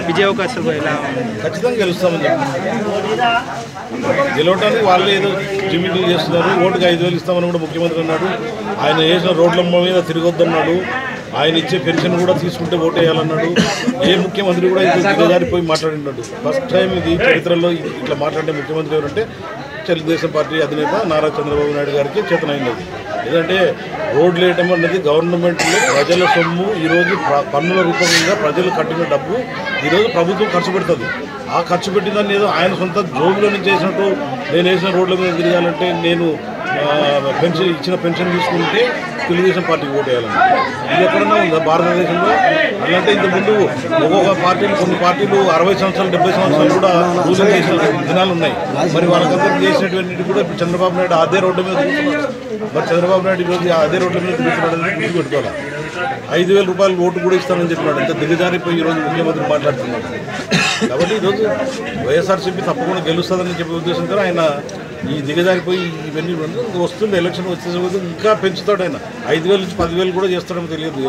విజయ అవకాశాలు ఎలా ఖచ్చితంగా గెలుస్తామని గెలవడానికి వాళ్ళే ఏదో జిమ్మింగ్ చేస్తున్నారు. ఓటుకి 5,000 ఇస్తామని కూడా ముఖ్యమంత్రి అన్నాడు. ఆయన వేసిన రోడ్ల మీద తిరగొద్దన్నాడు. ఆయన ఇచ్చే పెన్షన్ కూడా తీసుకుంటే ఓటు వేయాలన్నాడు. ఏ ముఖ్యమంత్రి కూడా ఇది దిగజారిపోయి మాట్లాడినాడు. ఫస్ట్ టైం ఇది చరిత్రలో ఇట్లా మాట్లాడే ముఖ్యమంత్రి ఎవరంటే తెలుగుదేశం పార్టీ అధినేత నారా చంద్రబాబు నాయుడు గారికి చేతనైనది. ఎందుకంటే రోడ్లు వేయటం అన్నది గవర్నమెంట్లో ప్రజల సొమ్ము. ఈరోజు పన్నుల రూపంగా ప్రజలు కట్టిన డబ్బు ఈరోజు ప్రభుత్వం ఖర్చు పెడుతుంది. ఆ ఖర్చు పెట్టిందని ఏదో ఆయన సొంత జోబులో నుంచి వేసినట్టు నేను వేసిన రోడ్ల మీద తిరగాలంటే నేను పెన్షన్ ఇచ్చిన పెన్షన్ తీసుకుంటే తెలుగుదేశం పార్టీకి ఓటు వేయాలని ఇది ఎక్కడన్నా ఉందా భారతదేశంలో? అలాంటి ఇంతకుముందు ఒక్కొక్క పార్టీలు కొన్ని పార్టీలు 60 సంవత్సరాలు 70 సంవత్సరాలు కూడా రూలింగ్ చేసిన దినాలు ఉన్నాయి. మరి వాళ్ళకందరూ చేసినటువంటి కూడా ఇప్పుడు చంద్రబాబు నాయుడు అదే రోడ్డు మీద తిరుగుతున్నారు. మరి చంద్రబాబు నాయుడు ఈరోజు అదే రోడ్ల మీద తిరుగుతున్నాడని గుర్తుపెట్టుకోవాలి. 5,000 రూపాయలు ఓటు కూడా ఇస్తానని చెప్పినాడు. ఎంత దిగజారిపోయి ఈరోజు ముఖ్యమంత్రి మాట్లాడుతున్నాడు. కాబట్టి ఈరోజు వైఎస్ఆర్సీపీ తప్పకుండా గెలుస్తుందని చెప్పే ఉద్దేశంతో ఆయన ఈ దిగజారిపోయి ఇవన్నీ వస్తుంది. ఎలక్షన్ వచ్చేసి ఇంకా పెంచుతాడు ఆయన. 5,000 నుంచి 10,000 కూడా చేస్తాడేమో తెలియదు.